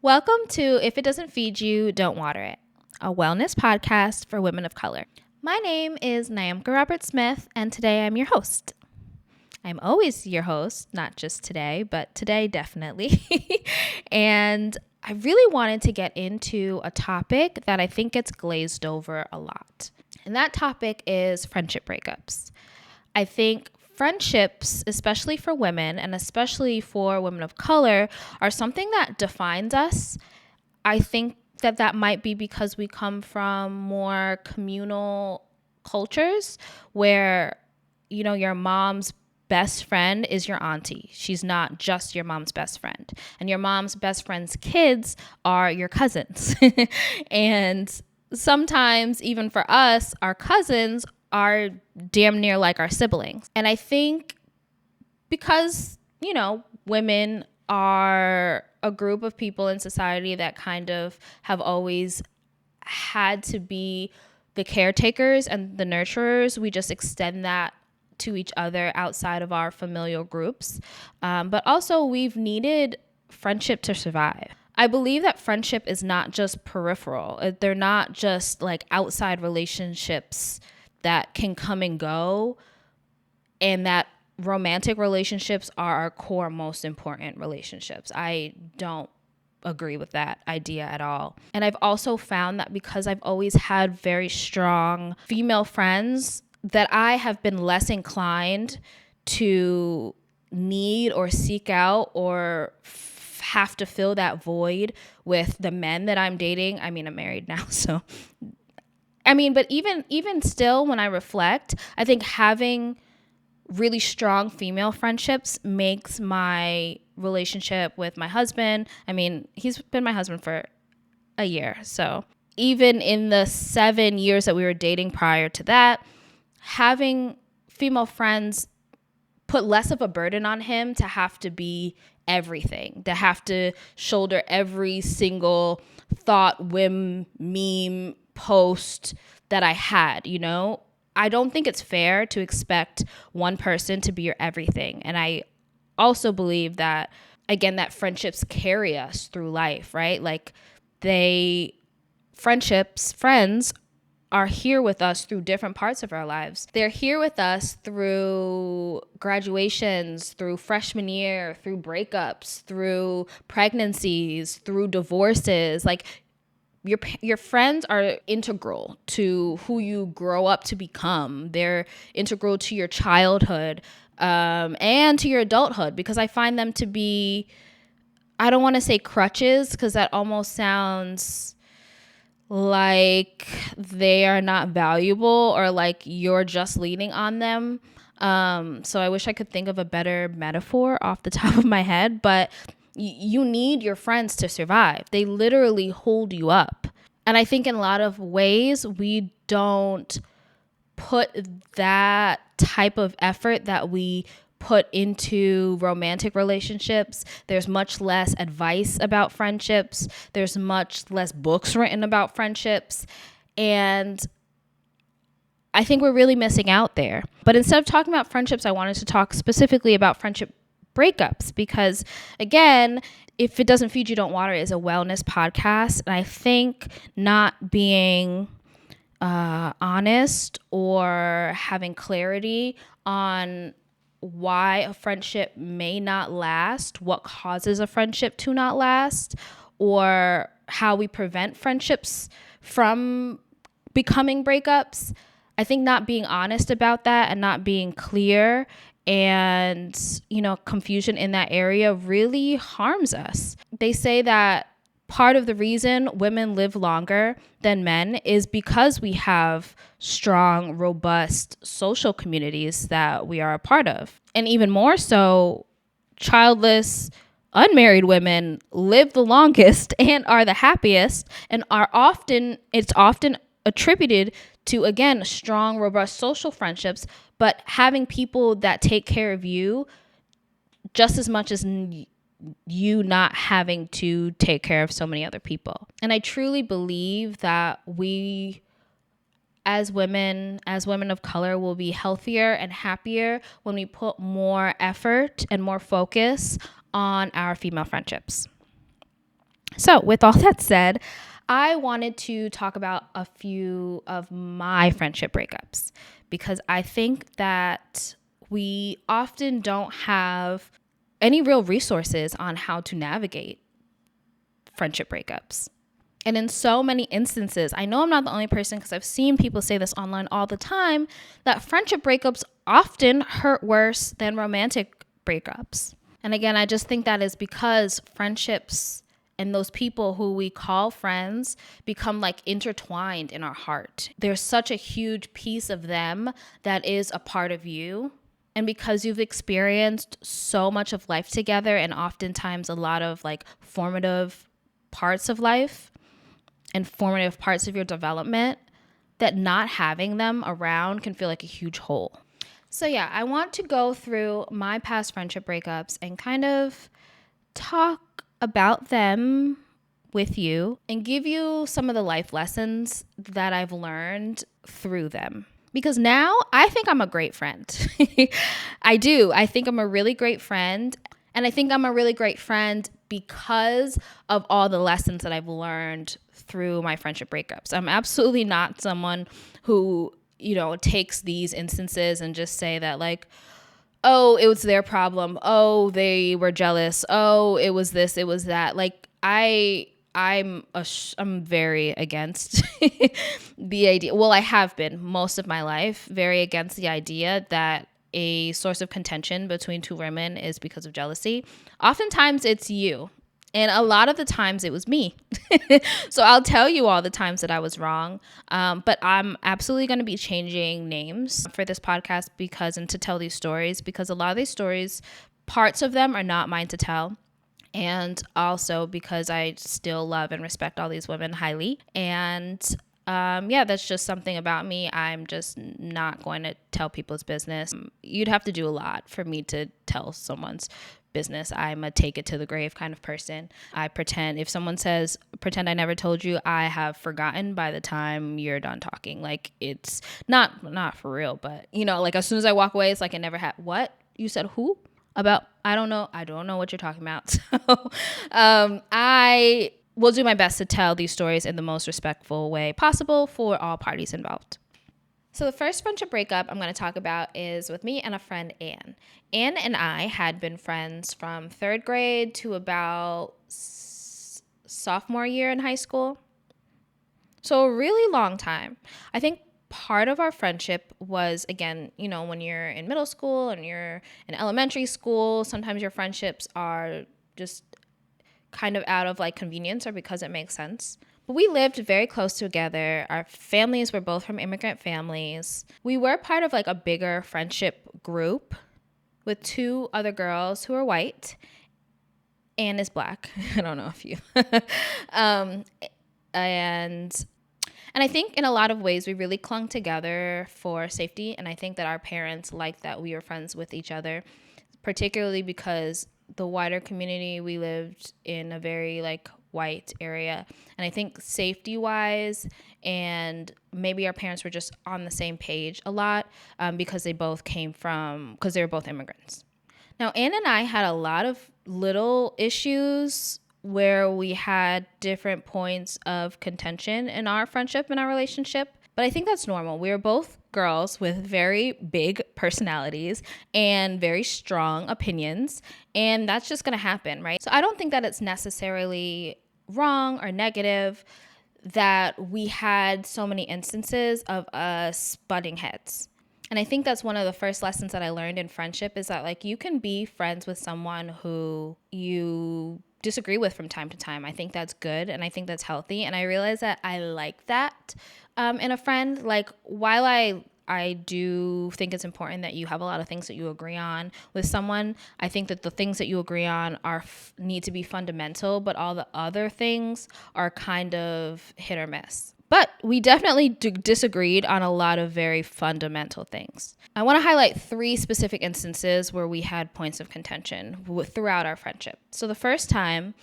Welcome to If It Doesn't Feed You, Don't Water It, a wellness podcast for women of color. My name is Nayamka Roberts-Smith, and today I'm your host. I'm always your host, not just today, but today definitely. And I really wanted to get into a topic that I think gets glazed over a lot. And that topic is friendship breakups. I think friendships, especially for women and especially for women of color, are something that defines us. I think that might be because we come from more communal cultures where, your mom's best friend is your auntie. She's not just your mom's best friend. And your mom's best friend's kids are your cousins. And sometimes, even for us, our cousins are damn near like our siblings. And I think because, women are a group of people in society that kind of have always had to be the caretakers and the nurturers, we just extend that to each other outside of our familial groups. But also we've needed friendship to survive. I believe that friendship is not just peripheral. They're not just like outside relationships that can come and go, and that romantic relationships are our core most important relationships. I don't agree with that idea at all. And I've also found that because I've always had very strong female friends, that I have been less inclined to need or seek out or have to fill that void with the men that I'm dating. I mean, I'm married now, so but even still, when I reflect, I think having really strong female friendships makes my relationship with my husband. He's been my husband for a year. So even in the 7 years that we were dating prior to that, having female friends put less of a burden on him to have to be everything, to have to shoulder every single thought, whim, meme, post that I had, I don't think it's fair to expect one person to be your everything. And I also believe that, again, that friendships carry us through life, right? Like friends are here with us through different parts of our lives. They're here with us through graduations, through freshman year, through breakups, through pregnancies, through divorces. Like your friends are integral to who you grow up to become. They're integral to your childhood and to your adulthood, because I find them to be, I don't want to say crutches, because that almost sounds like they are not valuable or like you're just leaning on them. So I wish I could think of a better metaphor off the top of my head, but you need your friends to survive. They literally hold you up. And I think in a lot of ways, we don't put that type of effort that we put into romantic relationships. There's much less advice about friendships. There's much less books written about friendships. And I think we're really missing out there. But instead of talking about friendships, I wanted to talk specifically about friendship breakups, because again, If It Doesn't Feed You, Don't Water It is a wellness podcast. And I think not being honest or having clarity on why a friendship may not last, what causes a friendship to not last, or how we prevent friendships from becoming breakups. I think not being honest about that and not being clear and, confusion in that area really harms us. They say that part of the reason women live longer than men is because we have strong, robust social communities that we are a part of. And even more so, childless, unmarried women live the longest and are the happiest, and it's often attributed to, again, strong, robust social friendships, but having people that take care of you just as much as you not having to take care of so many other people. And I truly believe that we, as women of color, will be healthier and happier when we put more effort and more focus on our female friendships. So with all that said, I wanted to talk about a few of my friendship breakups because I think that we often don't have any real resources on how to navigate friendship breakups. And in so many instances, I know I'm not the only person because I've seen people say this online all the time, that friendship breakups often hurt worse than romantic breakups. And again, I just think that is because friendships and those people who we call friends become like intertwined in our heart. There's such a huge piece of them that is a part of you. And because you've experienced so much of life together and oftentimes a lot of like formative parts of life and formative parts of your development, that not having them around can feel like a huge hole. So yeah, I want to go through my past friendship breakups and kind of talk about them with you and give you some of the life lessons that I've learned through them. Because now I think I'm a great friend. I do. I think I'm a really great friend. And I think I'm a really great friend because of all the lessons that I've learned through my friendship breakups. I'm absolutely not someone who, takes these instances and just say that like, oh, it was their problem. Oh, they were jealous. Oh, it was this, it was that. Like I'm very against the idea. Well, I have been most of my life very against the idea that a source of contention between two women is because of jealousy. Oftentimes it's you. And a lot of the times it was me. So I'll tell you all the times that I was wrong. But I'm absolutely going to be changing names for this podcast and to tell these stories, because a lot of these stories, parts of them are not mine to tell. And also because I still love and respect all these women highly. And that's just something about me. I'm just not going to tell people's business. You'd have to do a lot for me to tell someone's business. I'm a take it to the grave kind of person. I pretend, if someone says, pretend I never told you, I have forgotten by the time you're done talking. Like, it's not for real, but like as soon as I walk away, it's like I never had. What? You said who? About, I don't know what you're talking about. So I will do my best to tell these stories in the most respectful way possible for all parties involved. So the first friendship breakup I'm going to talk about is with me and a friend, Anne. Anne and I had been friends from third grade to about sophomore year in high school. So a really long time. I think part of our friendship was, again, when you're in middle school and you're in elementary school, sometimes your friendships are just kind of out of like convenience or because it makes sense. But we lived very close together. Our families were both from immigrant families. We were part of like a bigger friendship group with two other girls who are white. Anne is black. I don't know if you. And I think in a lot of ways we really clung together for safety. And I think that our parents liked that we were friends with each other, particularly because the wider community, we lived in a very like white area. And I think safety wise, and maybe our parents were just on the same page a lot because they were both immigrants. Now, Anne and I had a lot of little issues where we had different points of contention in our friendship and our relationship. But I think that's normal. We were both girls with very big personalities and very strong opinions, and that's just going to happen, right? So I don't think that it's necessarily wrong or negative that we had so many instances of us butting heads. And I think that's one of the first lessons that I learned in friendship is that like you can be friends with someone who you disagree with from time to time. I think that's good and I think that's healthy. And I realize that I like that in a friend. Like while I do think it's important that you have a lot of things that you agree on with someone, I think that the things that you agree on need to be fundamental, but all the other things are kind of hit or miss. But we definitely disagreed on a lot of very fundamental things. I want to highlight 3 specific instances where we had points of contention throughout our friendship. So the first time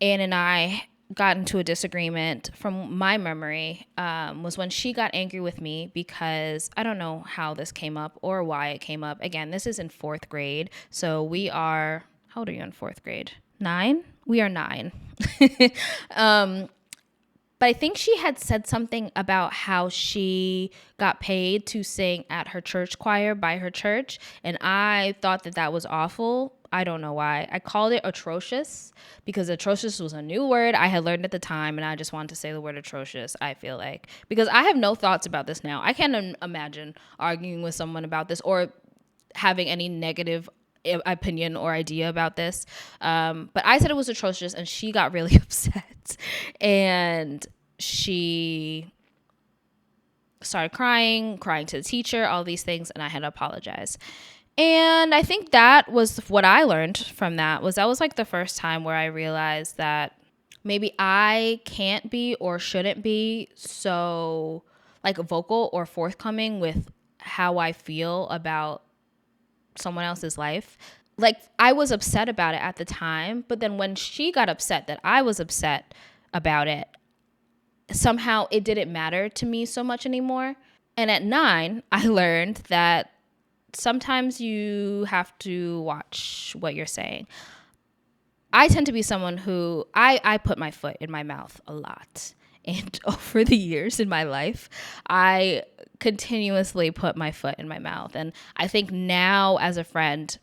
Anne and I got into a disagreement, from my memory, was when she got angry with me because I don't know how this came up or why it came up. Again, this is in 4th grade. So we are, how old are you in 4th grade? 9? We are 9. But I think she had said something about how she got paid to sing at her church choir by her church. And I thought that that was awful. I don't know why. I called it atrocious because atrocious was a new word I had learned at the time. And I just wanted to say the word atrocious, I feel like. Because I have no thoughts about this now. I can't imagine arguing with someone about this or having any negative opinion or idea about this. But I said it was atrocious and she got really upset. And she started crying to the teacher, all these things, and I had to apologize. And I think that was what I learned from that was like the first time where I realized that maybe I can't be or shouldn't be so like vocal or forthcoming with how I feel about someone else's life. Like I was upset about it at the time, but then when she got upset that I was upset about it, somehow it didn't matter to me so much anymore. And at 9, I learned that sometimes you have to watch what you're saying. I tend to be someone who I put my foot in my mouth a lot. And over the years in my life, I continuously put my foot in my mouth. And I think now as a friend,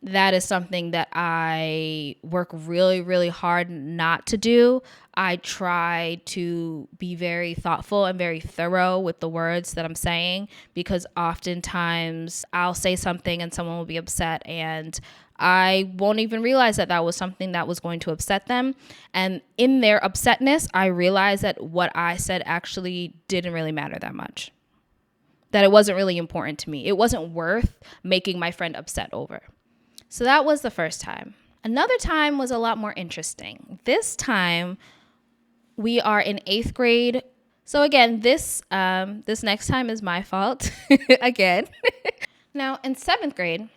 that is something that I work really, really hard not to do. I try to be very thoughtful and very thorough with the words that I'm saying, because oftentimes I'll say something and someone will be upset and I won't even realize that that was something that was going to upset them. And in their upsetness, I realized that what I said actually didn't really matter that much, that it wasn't really important to me. It wasn't worth making my friend upset over. So that was the first time. Another time was a lot more interesting. This time we are in 8th grade. So again, this next time is my fault again. Now in 7th grade,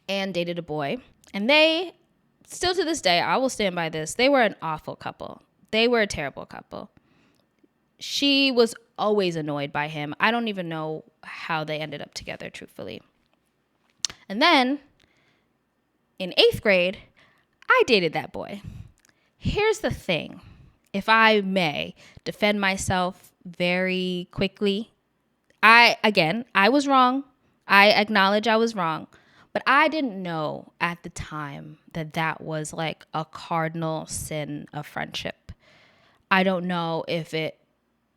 Anne dated a boy, and they still to this day, I will stand by this, they were an awful couple. They were a terrible couple. She was always annoyed by him. I don't even know how they ended up together, truthfully. And then in 8th grade, I dated that boy. Here's the thing. If I may defend myself very quickly, I was wrong. I acknowledge I was wrong. But I didn't know at the time that that was like a cardinal sin of friendship. I don't know if it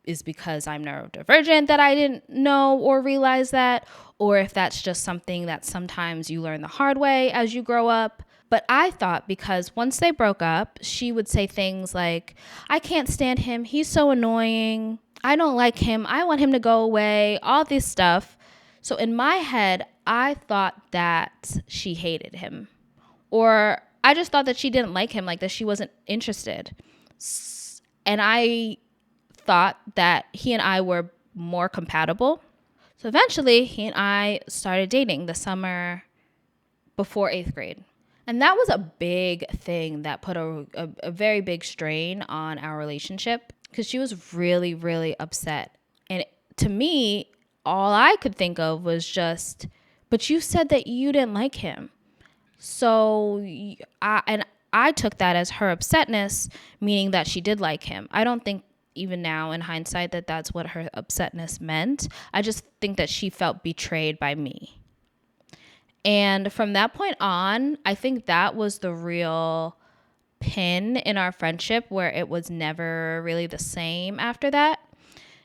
is because I'm neurodivergent that I didn't know or realize that, or if that's just something that sometimes you learn the hard way as you grow up. But I thought because once they broke up, she would say things like, I can't stand him. He's so annoying. I don't like him. I want him to go away. All this stuff. So in my head, I thought that she hated him. Or I just thought that she didn't like him, like that she wasn't interested. And I thought that he and I were more compatible. So eventually, he and I started dating the summer before 8th grade. And that was a big thing that put a very big strain on our relationship because she was really, really upset. And to me, all I could think of was just, but you said that you didn't like him. So I took that as her upsetness, meaning that she did like him. I don't think even now in hindsight that that's what her upsetness meant. I just think that she felt betrayed by me. And from that point on, I think that was the real pin in our friendship where it was never really the same after that.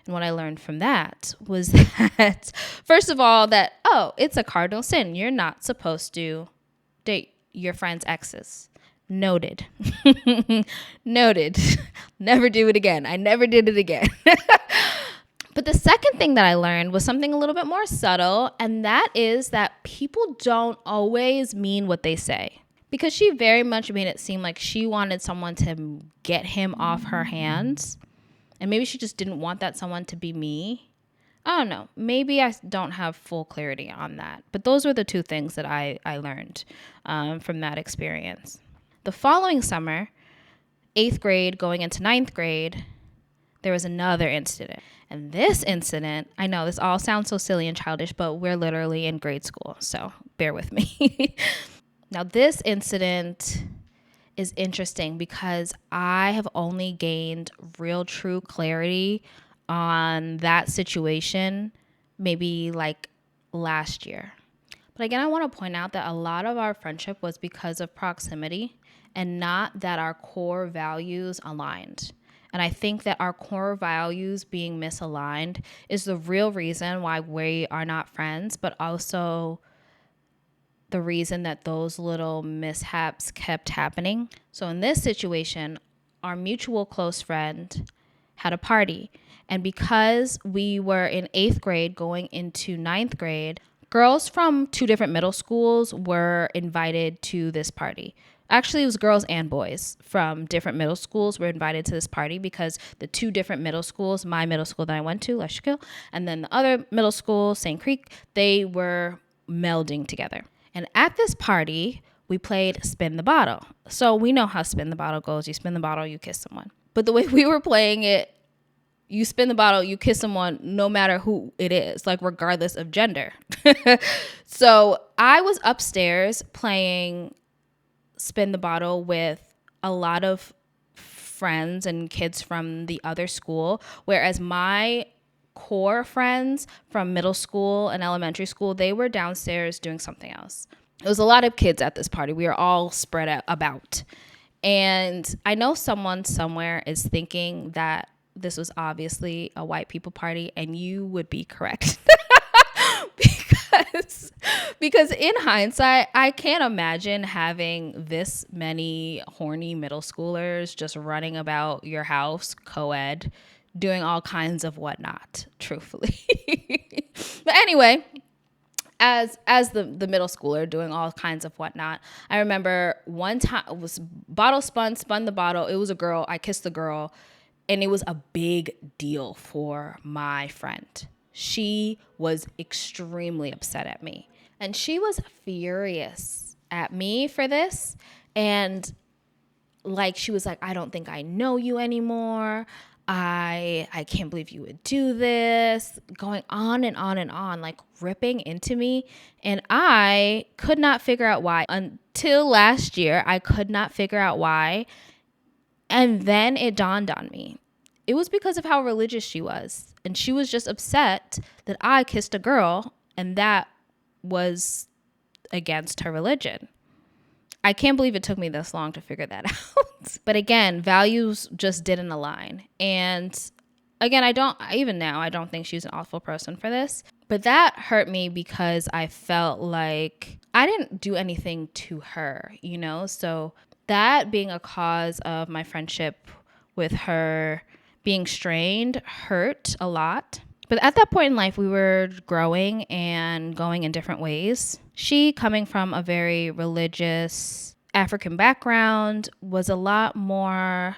And what I learned from that was that, first of all, that, it's a cardinal sin. You're not supposed to date your friend's exes. Noted. Noted. Never do it again. I never did it again. But the second thing that I learned was something a little bit more subtle, and that is that people don't always mean what they say. Because she very much made it seem like she wanted someone to get him off her hands, and maybe she just didn't want that someone to be me. I don't know. Maybe I don't have full clarity on that. But those were the two things that I learned from that experience. The following summer, 8th grade going into 9th grade, there was another incident. And this incident, I know this all sounds so silly and childish, but we're literally in grade school, so bear with me. Now, this incident is interesting because I have only gained real true clarity on that situation maybe like last year. But again, I want to point out that a lot of our friendship was because of proximity and not that our core values aligned. And I think that our core values being misaligned is the real reason why we are not friends, but also the reason that those little mishaps kept happening. So in this situation, our mutual close friend had a party. And because we were in 8th grade going into 9th grade, girls from 2 different middle schools were invited to this party. Actually, it was girls and boys from different middle schools were invited to this party because the 2 different middle schools, my middle school that I went to, Leshkill, and then the other middle school, St. Creek, they were melding together. And at this party, we played Spin the Bottle. So we know how Spin the Bottle goes. You spin the bottle, you kiss someone. But the way we were playing it, you spin the bottle, you kiss someone no matter who it is, like regardless of gender. So I was upstairs playing Spin the Bottle with a lot of friends and kids from the other school, whereas my core friends from middle school and elementary school, they were downstairs doing something else. It was a lot of kids at this party. We were all spread out about. And I know someone somewhere is thinking that this was obviously a white people party, and you would be correct. because in hindsight, I can't imagine having this many horny middle schoolers just running about your house co-ed, doing all kinds of whatnot, truthfully. But anyway, as the middle schooler doing all kinds of whatnot, I remember one time it was bottle spun the bottle. It was a girl. I kissed the girl, and it was a big deal for my friend. She was extremely upset at me, and she was furious at me for this. And like, she was like, I don't think I know you anymore. I can't believe you would do this, going on and on and on, like ripping into me. And I could not figure out why until last year. I could not figure out why. And then it dawned on me. It was because of how religious she was. And she was just upset that I kissed a girl, and that was against her religion. I can't believe it took me this long to figure that out. But again, values just didn't align. And again, I don't think she's an awful person for this. But that hurt me because I felt like I didn't do anything to her, you know? So that being a cause of my friendship with her being strained hurt a lot. But at that point in life, we were growing and going in different ways. She, coming from a very religious African background, was a lot more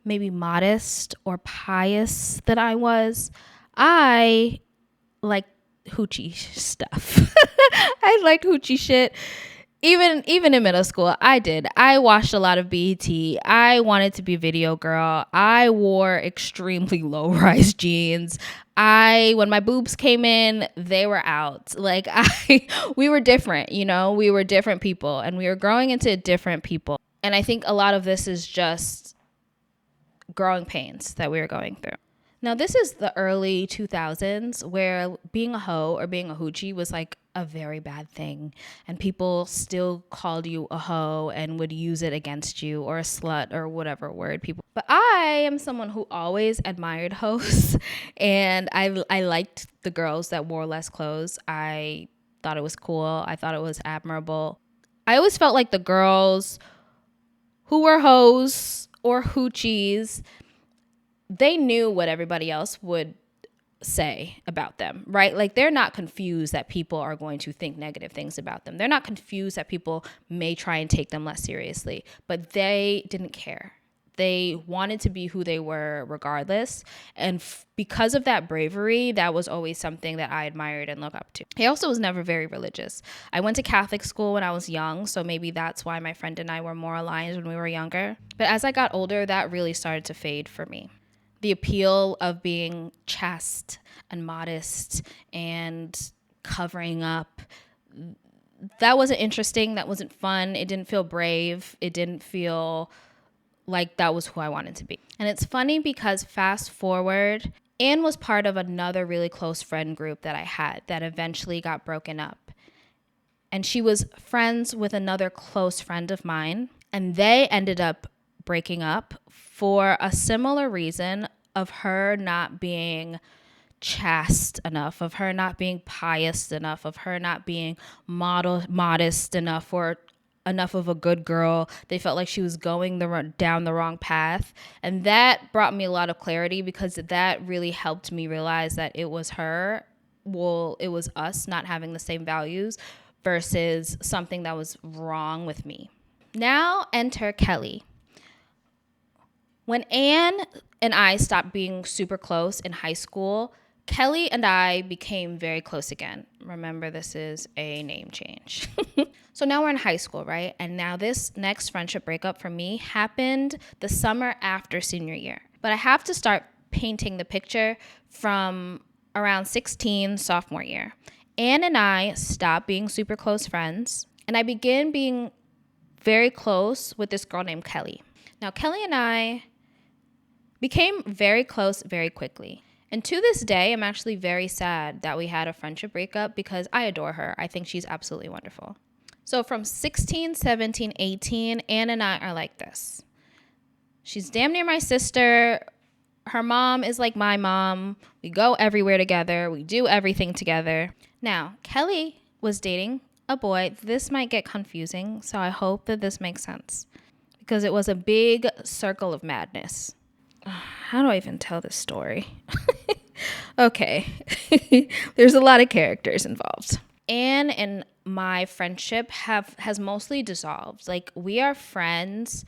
maybe modest or pious than I was. I like hoochie stuff. I liked hoochie shit. Even in middle school, I did. I watched a lot of BET. I wanted to be a video girl. I wore extremely low-rise jeans. When my boobs came in, they were out. Like, we were different, you know? We were different people, and we were growing into different people. And I think a lot of this is just growing pains that we were going through. Now, this is the early 2000s where being a hoe or being a hoochie was like a very bad thing. And people still called you a hoe and would use it against you, or a slut, or whatever word people. But I am someone who always admired hoes. And I liked the girls that wore less clothes. I thought it was cool. I thought it was admirable. I always felt like the girls who were hoes or hoochies, they knew what everybody else would say about them, right? Like, they're not confused that people are going to think negative things about them. They're not confused that people may try and take them less seriously, but they didn't care. They wanted to be who they were regardless. And because of that bravery, that was always something that I admired and looked up to. I also was never very religious. I went to Catholic school when I was young, so maybe that's why my friend and I were more aligned when we were younger. But as I got older, that really started to fade for me. The appeal of being chaste and modest and covering up, that wasn't interesting. That wasn't fun. It didn't feel brave. It didn't feel like that was who I wanted to be. And it's funny because fast forward, Anne was part of another really close friend group that I had that eventually got broken up. And she was friends with another close friend of mine. And they ended up breaking up for a similar reason of her not being chaste enough, of her not being pious enough, of her not being modest enough, or enough of a good girl. They felt like she was going down the wrong path. And that brought me a lot of clarity, because that really helped me realize that it was her. Well, it was us not having the same values versus something that was wrong with me. Now enter Kelly. When Anne and I stopped being super close in high school, Kelly and I became very close again. Remember, this is a name change. So now we're in high school, right? And now this next friendship breakup for me happened the summer after senior year. But I have to start painting the picture from around 16, sophomore year. Anne and I stopped being super close friends, and I began being very close with this girl named Kelly. Now, Kelly and I became very close very quickly. And to this day, I'm actually very sad that we had a friendship breakup, because I adore her. I think she's absolutely wonderful. So from 16, 17, 18, Anne and I are like this. She's damn near my sister. Her mom is like my mom. We go everywhere together. We do everything together. Now, Kelly was dating a boy. This might get confusing, so I hope that this makes sense, because it was a big circle of madness. How do I even tell this story? Okay. There's a lot of characters involved. Anne and my friendship has mostly dissolved. Like, we are friends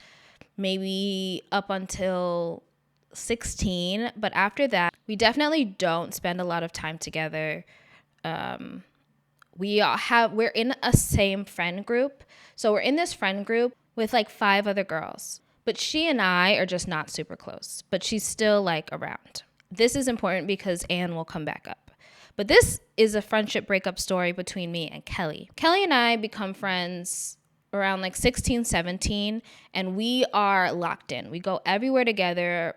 maybe up until 16, but after that, we definitely don't spend a lot of time together. We're in a same friend group. So we're in this friend group with like 5 other girls. But she and I are just not super close. But she's still like around. This is important because Anne will come back up. But this is a friendship breakup story between me and Kelly. Kelly and I become friends around like 16, 17. And we are locked in. We go everywhere together.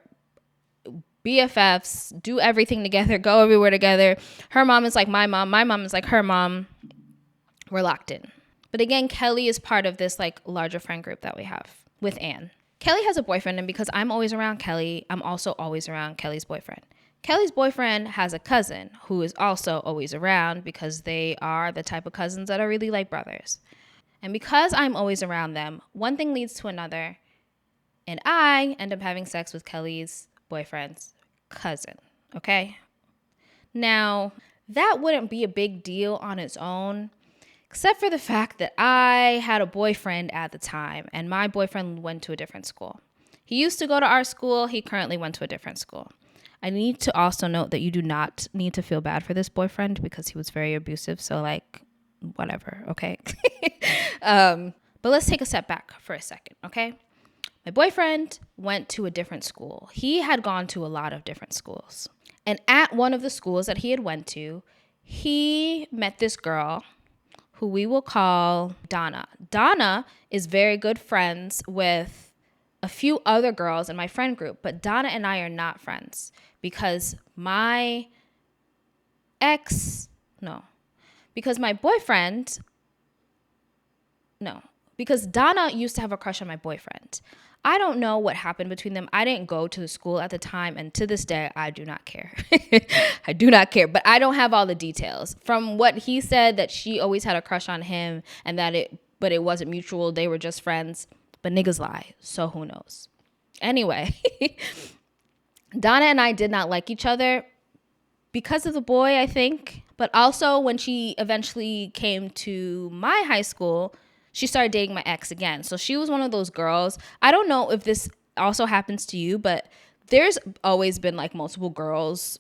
BFFs, do everything together, go everywhere together. Her mom is like my mom is like her mom. We're locked in. But again, Kelly is part of this like larger friend group that we have with Anne. Kelly has a boyfriend, and because I'm always around Kelly, I'm also always around Kelly's boyfriend. Kelly's boyfriend has a cousin who is also always around, because they are the type of cousins that are really like brothers. And because I'm always around them, one thing leads to another, and I end up having sex with Kelly's boyfriend's cousin, okay? Now, that wouldn't be a big deal on its own, except for the fact that I had a boyfriend at the time, and my boyfriend went to a different school. He used to go to our school. He currently went to a different school. I need to also note that you do not need to feel bad for this boyfriend, because he was very abusive. So like, whatever, okay? But let's take a step back for a second, okay? My boyfriend went to a different school. He had gone to a lot of different schools. And at one of the schools that he had went to, he met this girl who we will call Donna. Donna is very good friends with a few other girls in my friend group, but Donna and I are not friends, because my boyfriend, because Donna used to have a crush on my boyfriend. I don't know what happened between them. I didn't go to the school at the time, and to this day, I do not care. I do not care, but I don't have all the details. From what he said, that she always had a crush on him, and but it wasn't mutual. They were just friends, but niggas lie, so who knows? Anyway, Donna and I did not like each other because of the boy, I think, but also when she eventually came to my high school, she started dating my ex again. So she was one of those girls. I don't know if this also happens to you, but there's always been like multiple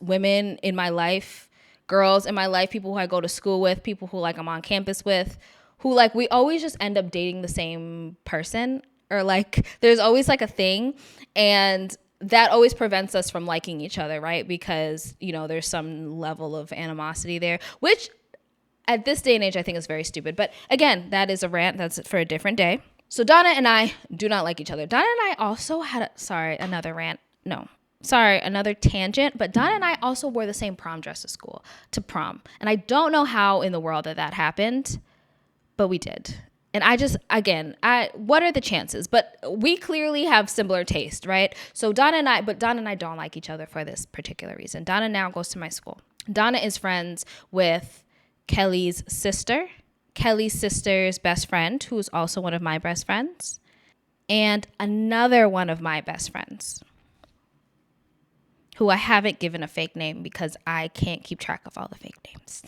women in my life, girls in my life, people who I go to school with, people who like I'm on campus with, who like we always just end up dating the same person, or like there's always like a thing, and that always prevents us from liking each other, right? Because, there's some level of animosity there, which at this day and age, I think it's very stupid. But again, that is a rant. That's for a different day. So Donna and I do not like each other. Donna and I also had another rant. No, sorry, another tangent. But Donna and I also wore the same prom dress to prom. And I don't know how in the world that happened, but we did. And what are the chances? But we clearly have similar taste, right? So Donna and I don't like each other for this particular reason. Donna now goes to my school. Donna is friends with Kelly's sister. Kelly's sister's best friend, who's also one of my best friends, and another one of my best friends, who I haven't given a fake name because I can't keep track of all the fake names.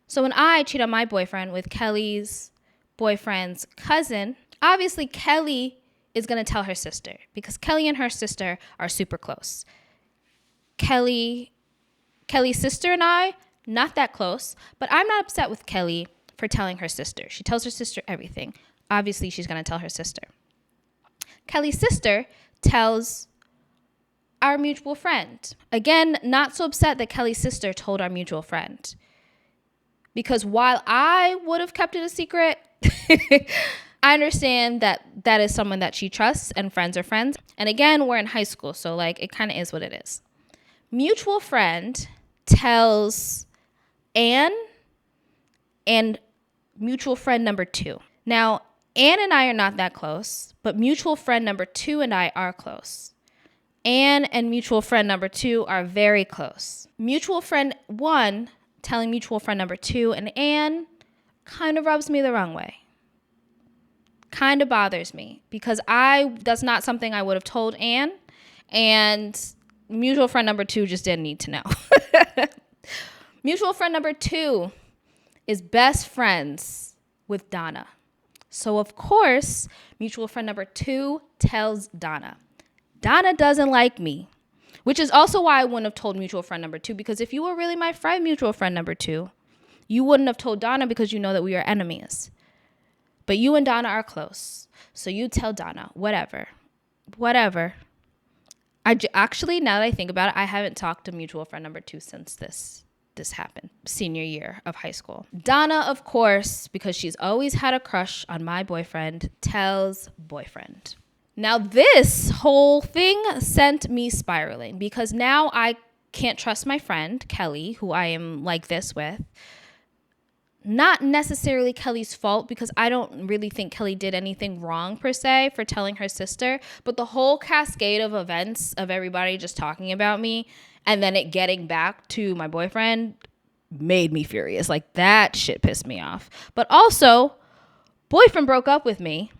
So when I cheat on my boyfriend with Kelly's boyfriend's cousin, obviously Kelly is going to tell her sister because Kelly and her sister are super close. Kelly's sister and I, not that close, but I'm not upset with Kelly for telling her sister. She tells her sister everything. Obviously, she's going to tell her sister. Kelly's sister tells our mutual friend. Again, not so upset that Kelly's sister told our mutual friend. Because while I would have kept it a secret, I understand that that is someone that she trusts and friends are friends. And again, we're in high school, so like it kind of is what it is. Mutual friend tells Anne and mutual friend number 2. Now, Anne and I are not that close, but mutual friend number 2 and I are close. Anne and mutual friend number 2 are very close. Mutual friend 1 telling mutual friend number 2 and Anne kind of rubs me the wrong way. Kind of bothers me because that's not something I would have told Anne, and mutual friend number 2 just didn't need to know. Mutual friend number 2 is best friends with Donna. So of course, mutual friend number 2 tells Donna. Donna doesn't like me, which is also why I wouldn't have told mutual friend number 2, because if you were really my friend, mutual friend number 2, you wouldn't have told Donna because you know that we are enemies. But you and Donna are close. So you tell Donna, whatever. Actually, now that I think about it, I haven't talked to mutual friend number 2 since this happened, senior year of high school. Donna, of course, because she's always had a crush on my boyfriend, tells boyfriend. Now, this whole thing sent me spiraling because now I can't trust my friend, Kelly, who I am like this with. Not necessarily Kelly's fault because I don't really think Kelly did anything wrong per se for telling her sister, but the whole cascade of events of everybody just talking about me and then it getting back to my boyfriend made me furious. Like that shit pissed me off. But also, boyfriend broke up with me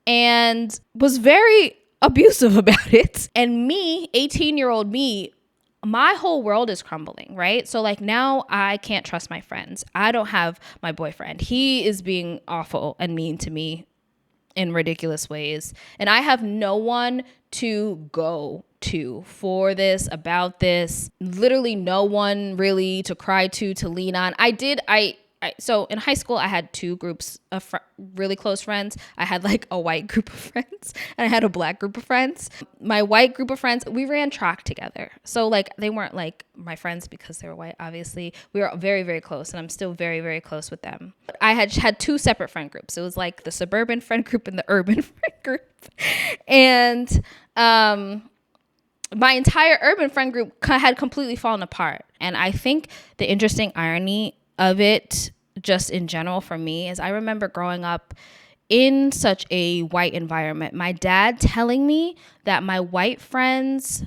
and was very abusive about it. And me, 18-year-old me, my whole world is crumbling, right? So like now I can't trust my friends. I don't have my boyfriend. He is being awful and mean to me in ridiculous ways. And I have no one to go to for this, about this, literally no one really to cry to lean on. So in high school, I had 2 groups of really close friends. I had like a white group of friends and I had a black group of friends. My white group of friends, we ran track together. So like they weren't like my friends because they were white, obviously. We were very, very close and I'm still very, very close with them. I had 2 separate friend groups. It was like the suburban friend group and the urban friend group. And my entire urban friend group had completely fallen apart. And I think the interesting irony of it just in general for me is I remember growing up in such a white environment. My dad telling me that my white friends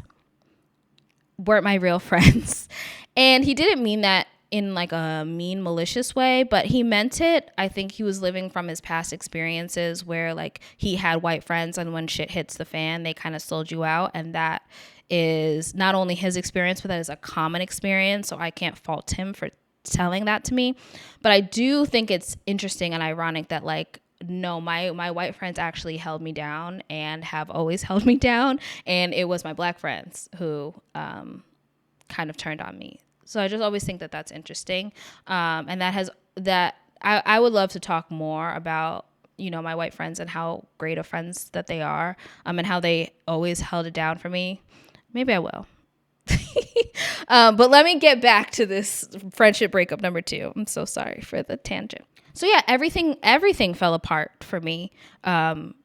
weren't my real friends. And he didn't mean that in like a mean, malicious way, but he meant it. I think he was living from his past experiences where like he had white friends and when shit hits the fan, they kind of sold you out. And that is not only his experience, but that is a common experience. So I can't fault him for telling that to me. But I do think it's interesting and ironic that like, no, my white friends actually held me down and have always held me down. And it was my black friends who kind of turned on me. So I just always think that that's interesting. And I would love to talk more about, you know, my white friends and how great of friends that they are, and how they always held it down for me. Maybe I will. But let me get back to this friendship breakup number 2. I'm so sorry for the tangent. So yeah, everything fell apart for me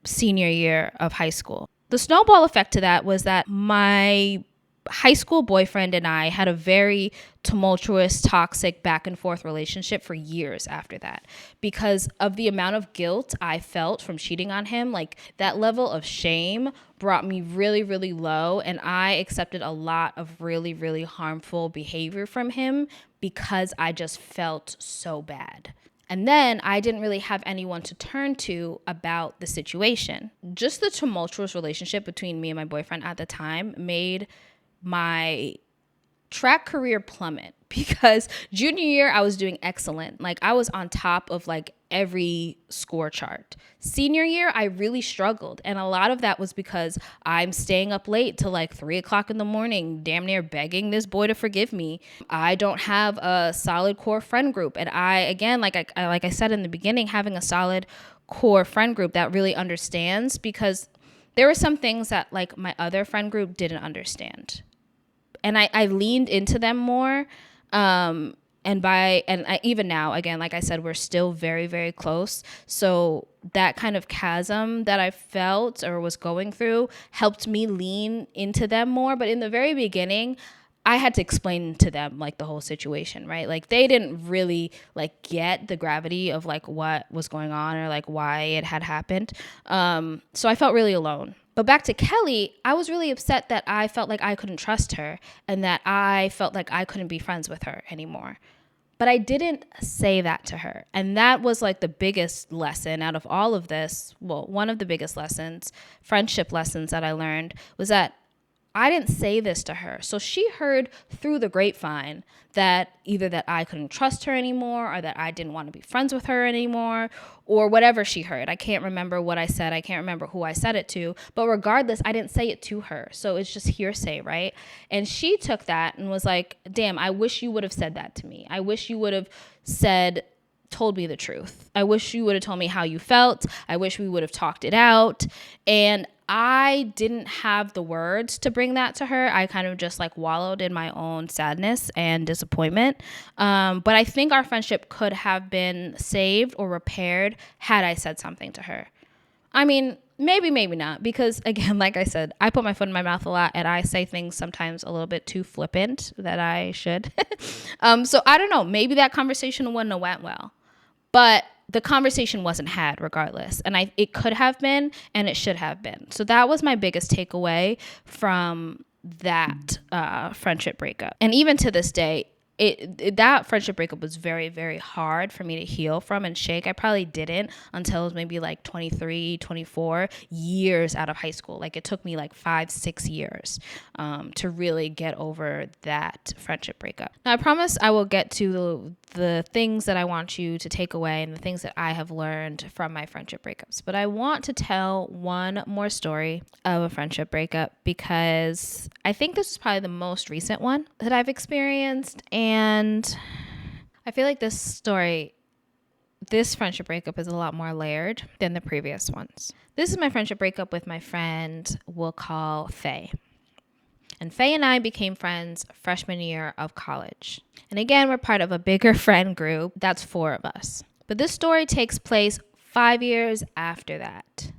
senior year of high school. The snowball effect to that was that my high school boyfriend and I had a very tumultuous, toxic back and forth relationship for years after that because of the amount of guilt I felt from cheating on him. Like that level of shame brought me really, really low, and I accepted a lot of really, really harmful behavior from him because I just felt so bad. And then I didn't really have anyone to turn to about the situation. Just the tumultuous relationship between me and my boyfriend at the time made my track career plummet because junior year I was doing excellent. Like I was on top of like every score chart. Senior year I really struggled, and a lot of that was because I'm staying up late till like 3:00 in the morning, damn near begging this boy to forgive me. I don't have a solid core friend group, and I again like I said in the beginning, having a solid core friend group that really understands, because there were some things that like my other friend group didn't understand. And I leaned into them more. Even now, again, like I said, we're still very, very close. So that kind of chasm that I felt or was going through helped me lean into them more. But in the very beginning, I had to explain to them like the whole situation, right? Like they didn't really like get the gravity of like what was going on or like why it had happened. So I felt really alone. But back to Kelly, I was really upset that I felt like I couldn't trust her and that I felt like I couldn't be friends with her anymore. But I didn't say that to her. And that was like the biggest lesson out of all of this. Well, one of the biggest lessons, friendship lessons that I learned was that I didn't say this to her. So she heard through the grapevine that either that I couldn't trust her anymore or that I didn't want to be friends with her anymore or whatever she heard. I can't remember what I said. I can't remember who I said it to. But regardless, I didn't say it to her. So it's just hearsay, right? And she took that and was like, damn, I wish you would have said that to me. I wish you would have told me the truth. I wish you would have told me how you felt. I wish we would have talked it out. And I didn't have the words to bring that to her. I kind of just like wallowed in my own sadness and disappointment. But I think our friendship could have been saved or repaired had I said something to her. I mean, maybe not, because again, like I said, I put my foot in my mouth a lot and I say things sometimes a little bit too flippant that I should. So I don't know, maybe that conversation wouldn't have went well, but the conversation wasn't had regardless. And it could have been, and it should have been. So that was my biggest takeaway from that friendship breakup. And even to this day, that friendship breakup was very, very hard for me to heal from and shake. I probably didn't until I was maybe like 23, 24, years out of high school. Like it took me like 5-6 years to really get over that friendship breakup. Now I promise I will get to the things that I want you to take away and the things that I have learned from my friendship breakups. But I want to tell one more story of a friendship breakup because I think this is probably the most recent one that I've experienced. And I feel like this friendship breakup is a lot more layered than the previous ones. This is my friendship breakup with my friend we'll call Faye. And Faye and I became friends freshman year of college. And again, we're part of a bigger friend group. That's 4 of us. But this story takes place 5 years after that.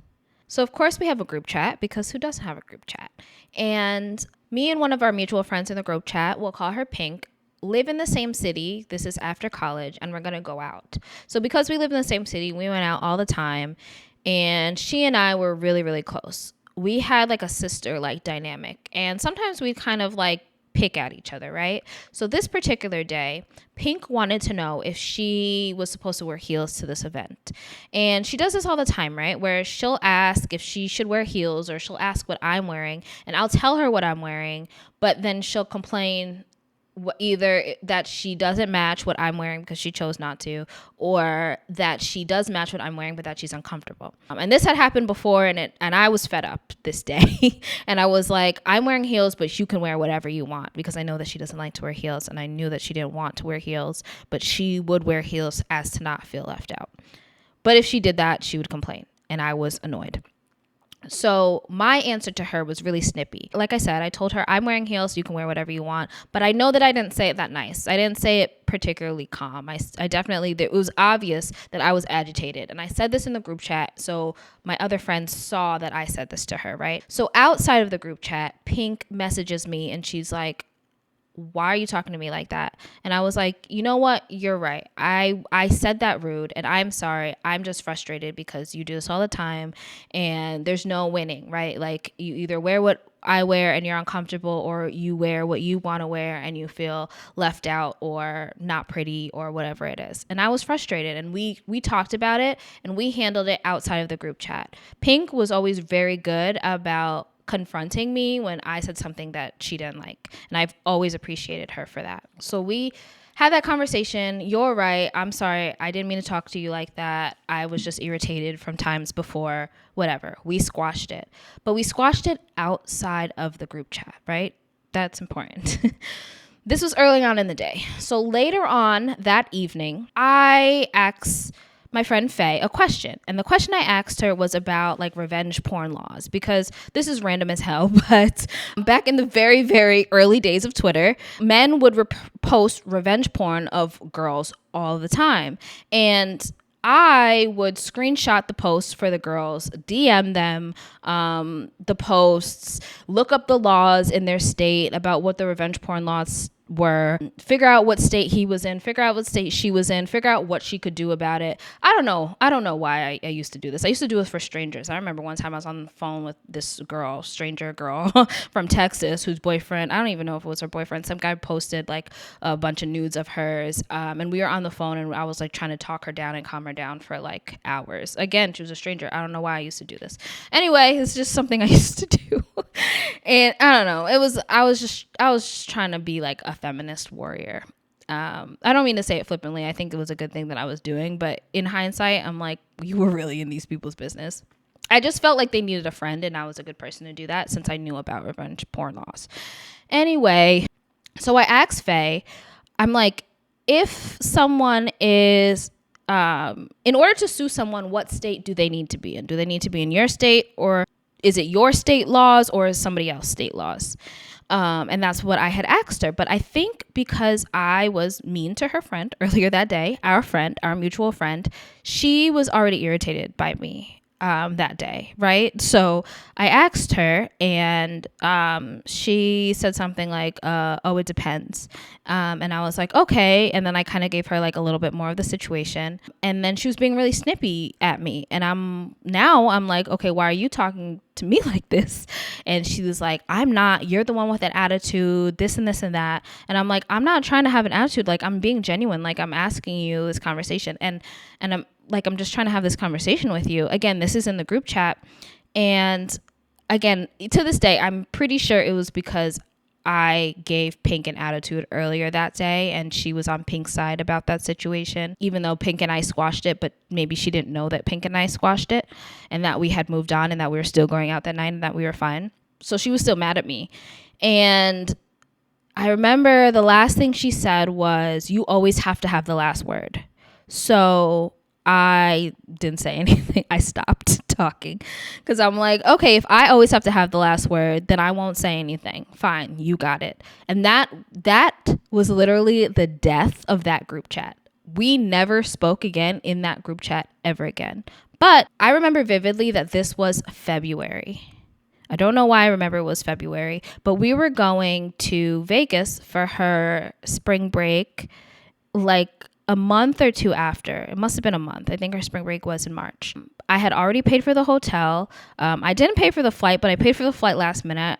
So of course we have a group chat, because who doesn't have a group chat? And me and one of our mutual friends in the group chat, we'll call her Pink, live in the same city. This is after college, and we're going to go out. So because we live in the same city, we went out all the time, and she and I were really, really close. We had like a sister like dynamic, and sometimes we kind of like pick at each other, right? So this particular day, Pink wanted to know if she was supposed to wear heels to this event. And she does this all the time, right? Where she'll ask if she should wear heels, or she'll ask what I'm wearing, and I'll tell her what I'm wearing, but then she'll complain either that she doesn't match what I'm wearing because she chose not to, or that she does match what I'm wearing but that she's uncomfortable. And this had happened before, and I was fed up this day. And I was like, I'm wearing heels, but you can wear whatever you want, because I know that she doesn't like to wear heels, and I knew that she didn't want to wear heels, but she would wear heels as to not feel left out. But if she did that, she would complain, and I was annoyed. So my answer to her was really snippy. Like I said, I told her, I'm wearing heels, you can wear whatever you want. But I know that I didn't say it that nice. I didn't say it particularly calm. I definitely, it was obvious that I was agitated. And I said this in the group chat. So my other friends saw that I said this to her, right? So outside of the group chat, Pink messages me and she's like, why are you talking to me like that? And I was like, you know what? You're right. I said that rude and I'm sorry. I'm just frustrated because you do this all the time and there's no winning, right? Like you either wear what I wear and you're uncomfortable, or you wear what you want to wear and you feel left out or not pretty or whatever it is. And I was frustrated, and we talked about it and we handled it outside of the group chat. Pink was always very good about confronting me when I said something that she didn't like. And I've always appreciated her for that. So we had that conversation. You're right. I'm sorry. I didn't mean to talk to you like that. I was just irritated from times before, whatever. We squashed it. But we squashed it outside of the group chat, right? That's important. This was early on in the day. So later on that evening, I asked my friend Faye a question. And the question I asked her was about like revenge porn laws, because this is random as hell. But back in the very, very early days of Twitter, men would post revenge porn of girls all the time. And I would screenshot the posts for the girls, DM them the posts, look up the laws in their state about what the revenge porn laws were, figure out what state he was in, figure out what state she was in, figure out what she could do about it. I don't know why I used to do this. I used to do it for strangers. I remember one time I was on the phone with this girl, stranger girl from Texas, whose boyfriend, I don't even know if it was her boyfriend, some guy posted like a bunch of nudes of hers, and we were on the phone and I was like trying to talk her down and calm her down for like hours. Again, she was a stranger. I don't know why I used to do this. Anyway, it's just something I used to do. And I don't know, I was just trying to be like a feminist warrior. I don't mean to say it flippantly. I think it was a good thing that I was doing, but in hindsight, I'm like, you were really in these people's business. I just felt like they needed a friend, and I was a good person to do that since I knew about revenge porn laws. Anyway, so I asked Faye, I'm like, if someone is, in order to sue someone, what state do they need to be in? Do they need to be in your state, or is it your state laws, or is somebody else's state laws? And that's what I had asked her. But I think because I was mean to her friend earlier that day, our mutual friend, she was already irritated by me that day, right? So I asked her, and she said something like, oh, it depends. And I was like, okay. And then I kind of gave her like a little bit more of the situation. And then she was being really snippy at me. And I'm like, okay, why are you talking to me like this? And she was like, I'm not, you're the one with that attitude, this and this and that. And I'm like, I'm not trying to have an attitude. Like, I'm being genuine. Like, I'm asking you this conversation, and I'm just trying to have this conversation with you. Again, this is in the group chat. And again, to this day, I'm pretty sure it was because I gave Pink an attitude earlier that day, and she was on Pink's side about that situation, even though Pink and I squashed it. But maybe she didn't know that Pink and I squashed it, and that we had moved on, and that we were still going out that night, and that we were fine. So she was still mad at me. And I remember the last thing she said was, you always have to have the last word. So I didn't say anything. I stopped talking because I'm like, okay, if I always have to have the last word, then I won't say anything. Fine, you got it. And that was literally the death of that group chat. We never spoke again in that group chat ever again. But I remember vividly that this was February. I don't know why I remember it was February, but we were going to Vegas for her spring break, like a month or two after. It must have been a month. I think her spring break was in March. I had already paid for the hotel. I didn't pay for the flight, but I paid for the flight last minute.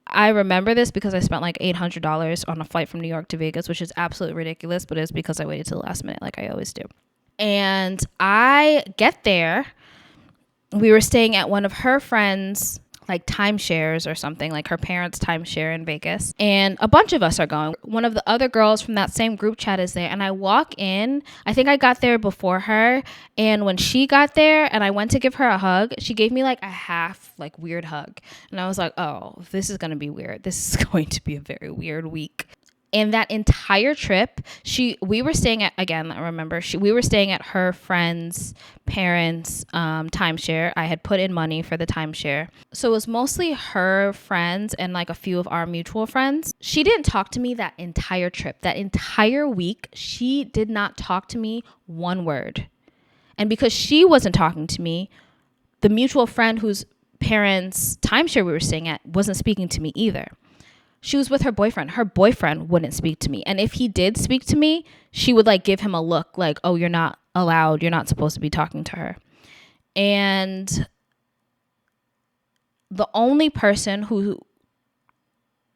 I remember this because I spent like $800 on a flight from New York to Vegas, which is absolutely ridiculous, but it's because I waited till the last minute like I always do. And I get there. We were staying at one of her friends' like timeshares or something, like her parents' timeshare in Vegas. And a bunch of us are going. One of the other girls from that same group chat is there. And I walk in, I think I got there before her. And when she got there and I went to give her a hug, she gave me like a half like weird hug. And I was like, oh, this is going to be weird. This is going to be a very weird week. And that entire trip, we were staying at, again, I remember, we were staying at her friend's parents' timeshare. I had put in money for the timeshare. So it was mostly her friends and like a few of our mutual friends. She didn't talk to me that entire trip. That entire week, she did not talk to me one word. And because she wasn't talking to me, the mutual friend whose parents' timeshare we were staying at wasn't speaking to me either. She was with her boyfriend. Her boyfriend wouldn't speak to me. And if he did speak to me, she would like give him a look like, oh, you're not allowed. You're not supposed to be talking to her. And the only person who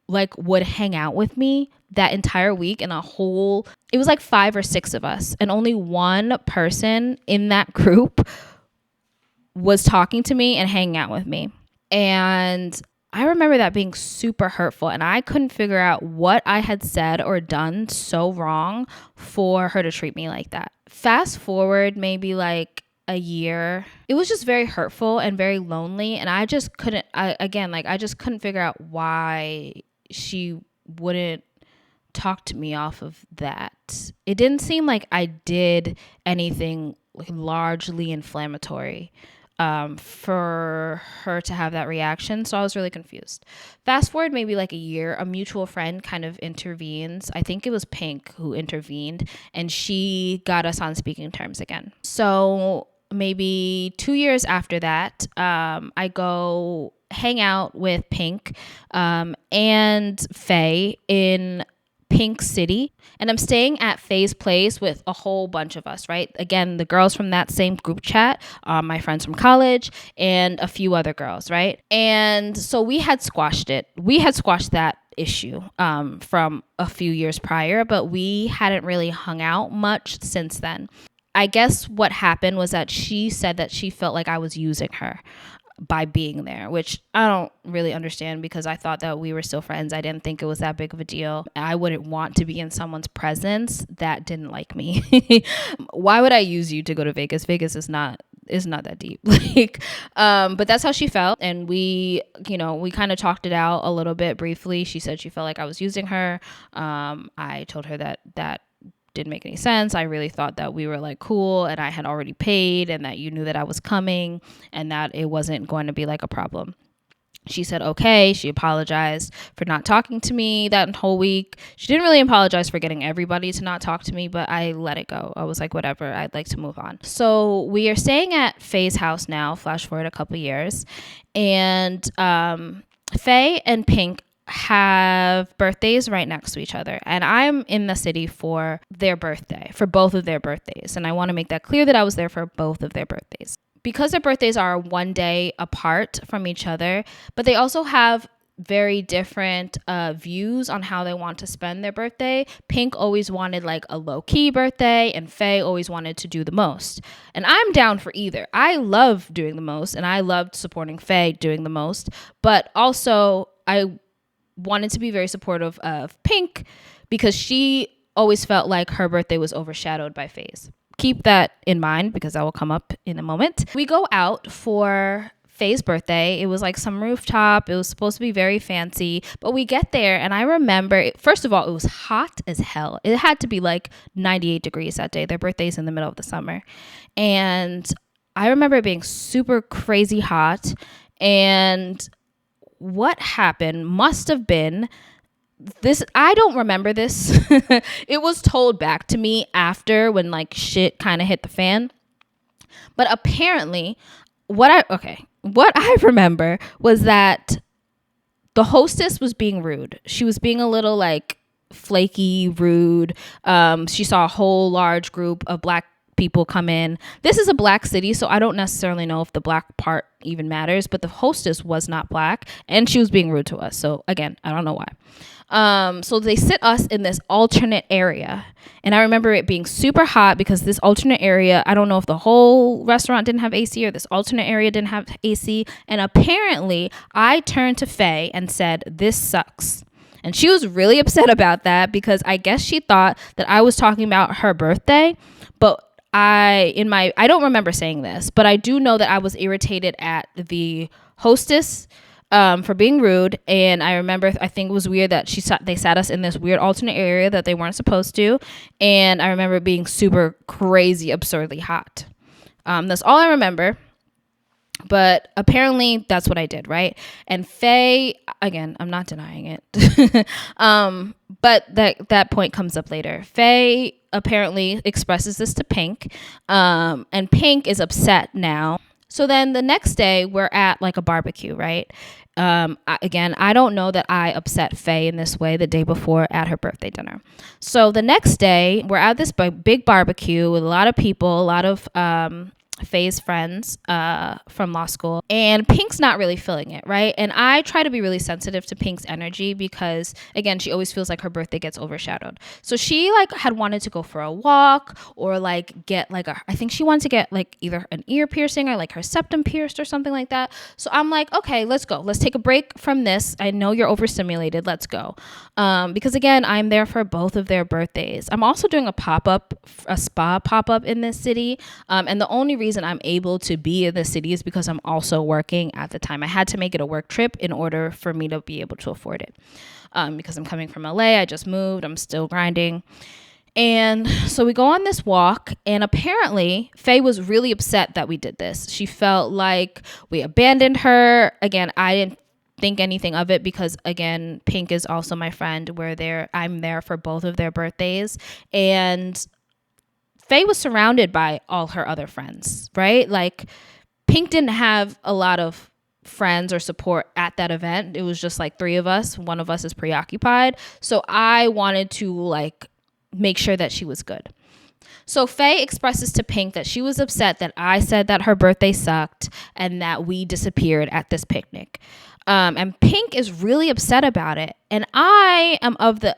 like would hang out with me that entire week, and it was like 5 or 6 of us, and only one person in that group was talking to me and hanging out with me. And I remember that being super hurtful, and I couldn't figure out what I had said or done so wrong for her to treat me like that. Fast forward maybe like a year, it was just very hurtful and very lonely, and I just couldn't figure out why she wouldn't talk to me off of that. It didn't seem like I did anything like largely inflammatory for her to have that reaction. So I was really confused. Fast forward maybe like a year, a mutual friend kind of intervenes. I think it was Pink who intervened, and she got us on speaking terms again. So maybe 2 years after that, I go hang out with Pink and Faye in Pink City, and I'm staying at Faye's place with a whole bunch of us, right? Again, the girls from that same group chat, my friends from college, and a few other girls, right? And so we had squashed it. We had squashed that issue from a few years prior, but we hadn't really hung out much since then. I guess what happened was that she said that she felt like I was using her by being there, which I don't really understand, because I thought that we were still friends. I didn't think it was that big of a deal. I wouldn't want to be in someone's presence that didn't like me. Why would I use you to go to Vegas? Vegas is not that deep. But that's how she felt. And we kind of talked it out a little bit briefly. She said she felt like I was using her. I told her that didn't make any sense. I really thought that we were like cool, and I had already paid, and that you knew that I was coming, and that it wasn't going to be like a problem. She said okay. She apologized for not talking to me that whole week. She didn't really apologize for getting everybody to not talk to me, but I let it go. I was like, whatever, I'd like to move on. So we are staying at Faye's house now, flash forward a couple years, and Faye and Pink have birthdays right next to each other, and I'm in the city for both of their birthdays, and I want to make that clear that I was there for both of their birthdays. Because their birthdays are one day apart from each other, but they also have very different views on how they want to spend their birthday. Pink always wanted like a low-key birthday, and Faye always wanted to do the most. And I'm down for either. I love doing the most, and I loved supporting Faye doing the most, but also I wanted to be very supportive of Pink, because she always felt like her birthday was overshadowed by Faye's. Keep that in mind, because that will come up in a moment. We go out for Faye's birthday. It was like some rooftop. It was supposed to be very fancy, but we get there, and I remember, first of all, it was hot as hell. It had to be like 98 degrees that day. Their birthday's in the middle of the summer. And I remember it being super crazy hot, and what happened must have been this. I don't remember this. It was told back to me after, when like shit kind of hit the fan. But apparently what I remember was that the hostess was being rude. She was being a little like flaky, rude. She saw a whole large group of black people come in. This is a black city, so I don't necessarily know if the black part even matters, but the hostess was not black, and she was being rude to us. So again, I don't know why. So they sit us in this alternate area, and I remember it being super hot, because this alternate area, I don't know if the whole restaurant didn't have AC or this alternate area didn't have AC, and apparently I turned to Faye and said, "This sucks." And she was really upset about that, because I guess she thought that I was talking about her birthday, but I don't remember saying this, but I do know that I was irritated at the hostess for being rude. And I remember, I think it was weird that they sat us in this weird alternate area that they weren't supposed to. And I remember it being super crazy, absurdly hot. That's all I remember. But apparently that's what I did, right? And Faye, again, I'm not denying it. But that point comes up later. Faye apparently expresses this to Pink. And Pink is upset now. So then the next day we're at like a barbecue, right? I don't know that I upset Faye in this way the day before at her birthday dinner. So the next day we're at this big barbecue with a lot of people, a lot of Faye's friends from law school, and Pink's not really feeling it, right? And I try to be really sensitive to Pink's energy because, again, she always feels like her birthday gets overshadowed. So she like had wanted to go for a walk or like get like I think she wanted to get like either an ear piercing or like her septum pierced or something like that. So I'm like, okay, let's go. Let's take a break from this. I know you're overstimulated. Let's go. Because again, I'm there for both of their birthdays. I'm also doing a spa pop-up in this city. And the only reason I'm able to be in the city is because I'm also working at the time. I had to make it a work trip in order for me to be able to afford it. Because I'm coming from LA, I just moved, I'm still grinding. And so we go on this walk, and apparently Faye was really upset that we did this. She felt like we abandoned her. Again, I didn't think anything of it because, again, Pink is also my friend. I'm there for both of their birthdays. And Faye was surrounded by all her other friends, right? Like Pink didn't have a lot of friends or support at that event. It was just like 3 of us. One of us is preoccupied. So I wanted to like make sure that she was good. So Faye expresses to Pink that she was upset that I said that her birthday sucked and that we disappeared at this picnic. And Pink is really upset about it. And I am of the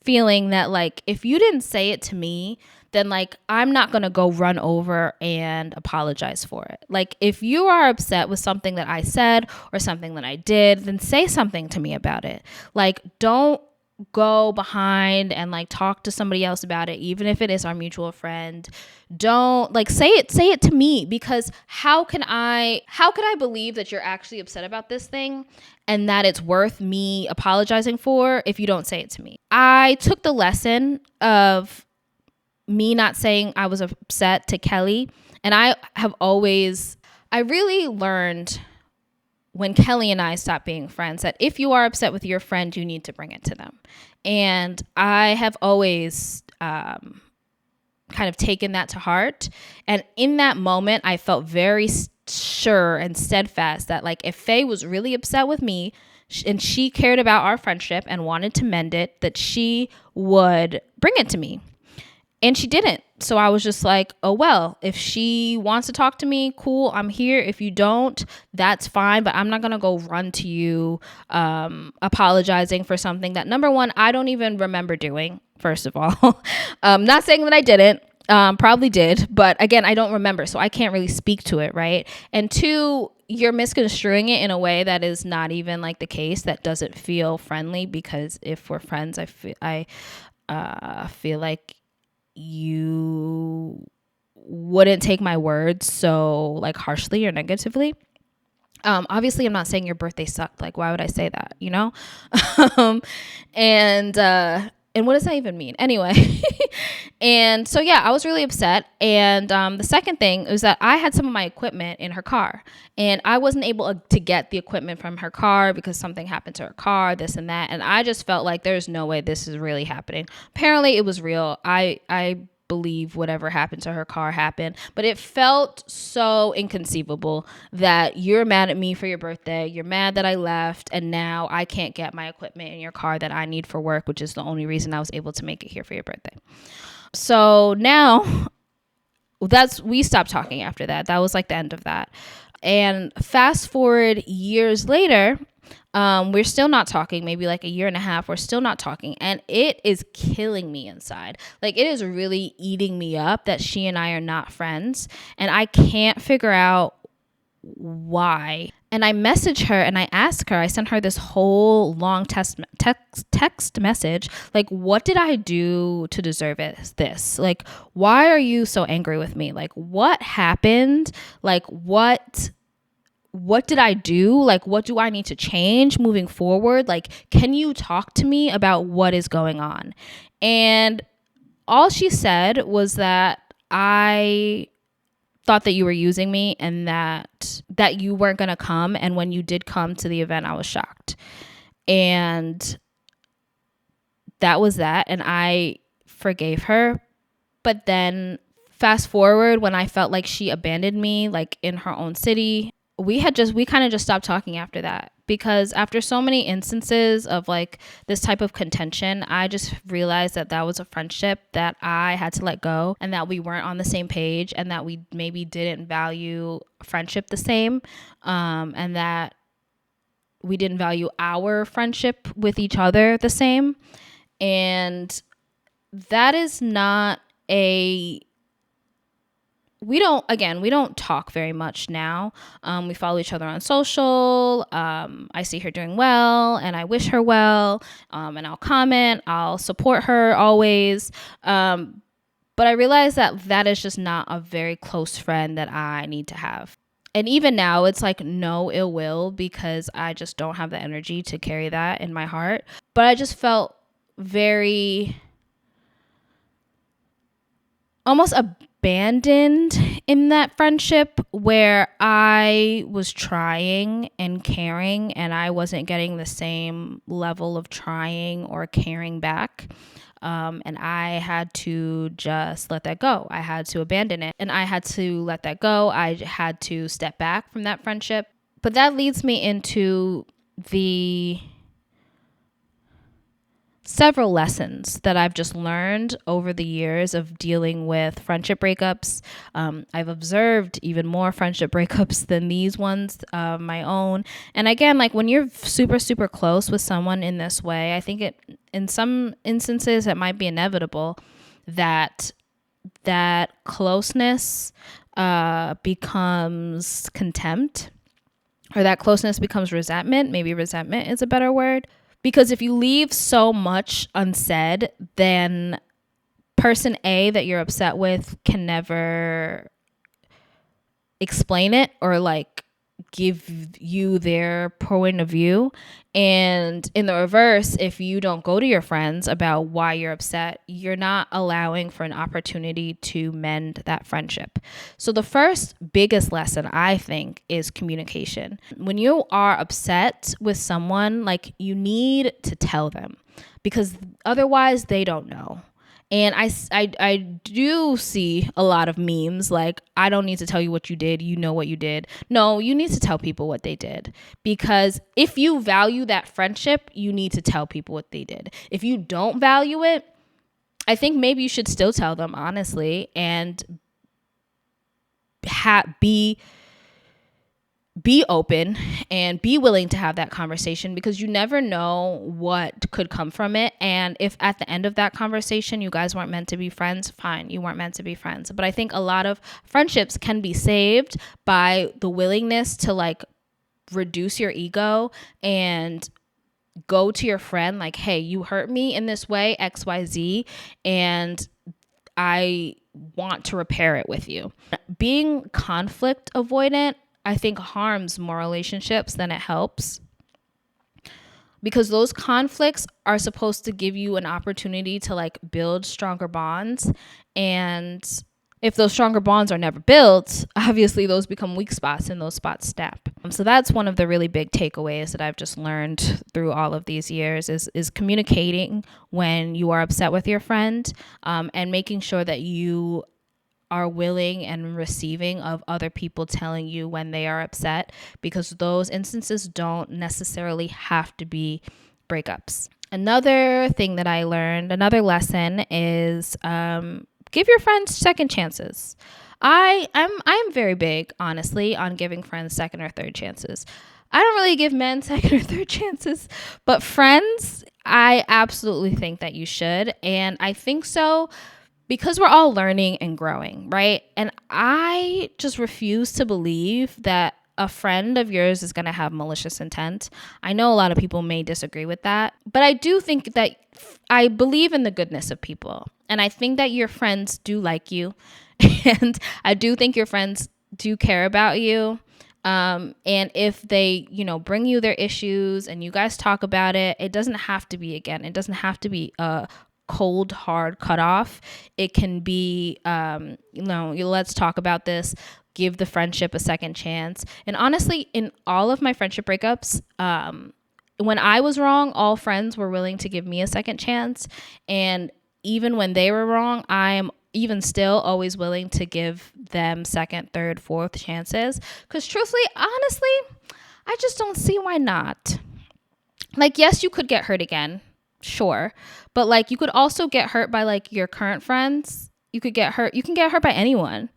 feeling that like, if you didn't say it to me, then like, I'm not going to go run over and apologize for it. Like, if you are upset with something that I said or something that I did, then say something to me about it. Like, don't go behind and like talk to somebody else about it, even if it is our mutual friend. Don't like say it to me, because how can I believe that you're actually upset about this thing and that it's worth me apologizing for if you don't say it to me? I took the lesson of me not saying I was upset to Kelly, and I really learned when Kelly and I stopped being friends that if you are upset with your friend, you need to bring it to them. And I have always kind of taken that to heart. And in that moment, I felt very sure and steadfast that like if Faye was really upset with me and she cared about our friendship and wanted to mend it, that she would bring it to me. And she didn't. So I was just like, oh, well, if she wants to talk to me, cool, I'm here. If you don't, that's fine. But I'm not going to go run to you apologizing for something that, number one, I don't even remember doing, first of all. Not saying that I didn't. Probably did. But again, I don't remember. So I can't really speak to it, right? And 2, you're misconstruing it in a way that is not even like the case, that doesn't feel friendly. Because if we're friends, I feel like you wouldn't take my words so like harshly or negatively. Obviously I'm not saying your birthday sucked. Like, why would I say that, you know? And what does that even mean? Anyway. And so, yeah, I was really upset. And the second thing is that I had some of my equipment in her car, and I wasn't able to get the equipment from her car because something happened to her car, this and that. And I just felt like there's no way this is really happening. Apparently it was real. I believe whatever happened to her car happened, but it felt so inconceivable that you're mad at me for your birthday, you're mad that I left, and now I can't get my equipment in your car that I need for work, which is the only reason I was able to make it here for your birthday. So now we stopped talking after that. That was like the end of that. And fast forward years later, we're still not talking, maybe like a year and a half. We're still not talking. And it is killing me inside. Like, it is really eating me up that she and I are not friends. And I can't figure out why. And I message her and I ask her, I sent her this whole long text message. Like, what did I do to deserve this? Like, why are you so angry with me? Like, what happened? Like, what what did I do? Like, what do I need to change moving forward? Like, can you talk to me about what is going on? And all she said was that I thought that you were using me and that you weren't going to come. And when you did come to the event, I was shocked. And that was that. And I forgave her. But then fast forward, when I felt like she abandoned me, like in her own city, we kind of just stopped talking after that, because after so many instances of like this type of contention, I just realized that that was a friendship that I had to let go, and that we weren't on the same page, and that we maybe didn't value friendship the same, and that we didn't value our friendship with each other the same. And that is not a we don't talk very much now. We follow each other on social. I see her doing well and I wish her well. And I'll comment, I'll support her always. But I realize that that is just not a very close friend that I need to have. And even now, it's like no ill will, because I just don't have the energy to carry that in my heart. But I just felt very almost abandoned in that friendship, where I was trying and caring and I wasn't getting the same level of trying or caring back. And I had to just let that go. I had to abandon it, and I had to let that go. I had to step back from that friendship. But that leads me into the several lessons that I've just learned over the years of dealing with friendship breakups. I've observed even more friendship breakups than these ones, my own. And again, like when you're super, super close with someone in this way, I think in some instances, it might be inevitable that that closeness becomes contempt, or that closeness becomes resentment. Maybe resentment is a better word. Because if you leave so much unsaid, then person A that you're upset with can never explain it or like give you their point of view. And in the reverse, if you don't go to your friends about why you're upset, you're not allowing for an opportunity to mend that friendship. So the first biggest lesson, I think, is communication. When you are upset with someone, like, you need to tell them, because otherwise they don't know. And I do see a lot of memes like, I don't need to tell you what you did. You know what you did. No, you need to tell people what they did. Because if you value that friendship, you need to tell people what they did. If you don't value it, I think maybe you should still tell them honestly, and be open and be willing to have that conversation, because you never know what could come from it. And if at the end of that conversation you guys weren't meant to be friends, fine, you weren't meant to be friends. But I think a lot of friendships can be saved by the willingness to like reduce your ego and go to your friend like, hey, you hurt me in this way, XYZ, and I want to repair it with you. Being conflict avoidant, I think, harms more relationships than it helps, because those conflicts are supposed to give you an opportunity to like build stronger bonds. And if those stronger bonds are never built, obviously those become weak spots and those spots snap. So that's one of the really big takeaways that I've just learned through all of these years is communicating when you are upset with your friend, and making sure that you are willing and receiving of other people telling you when they are upset, because those instances don't necessarily have to be breakups. Another thing that I learned, another lesson is give your friends second chances. I'm very big, honestly, on giving friends second or third chances. I don't really give men second or third chances, but friends, I absolutely think that you should. And I think so because we're all learning and growing, right? And I just refuse to believe that a friend of yours is going to have malicious intent. I know a lot of people may disagree with that, but I do think that I believe in the goodness of people. And I think that your friends do like you. And I do think your friends do care about you. And if they, bring you their issues and you guys talk about it, it doesn't have to be, again, it doesn't have to be a cold, hard cutoff. It can be, let's talk about this, give the friendship a second chance. And honestly, in all of my friendship breakups, when I was wrong, all friends were willing to give me a second chance. And even when they were wrong, I'm even still always willing to give them second, third, fourth chances. Because truthfully, honestly, I just don't see why not. Like, yes, you could get hurt again. Sure. But like, you could also get hurt by like your current friends. You can get hurt by anyone.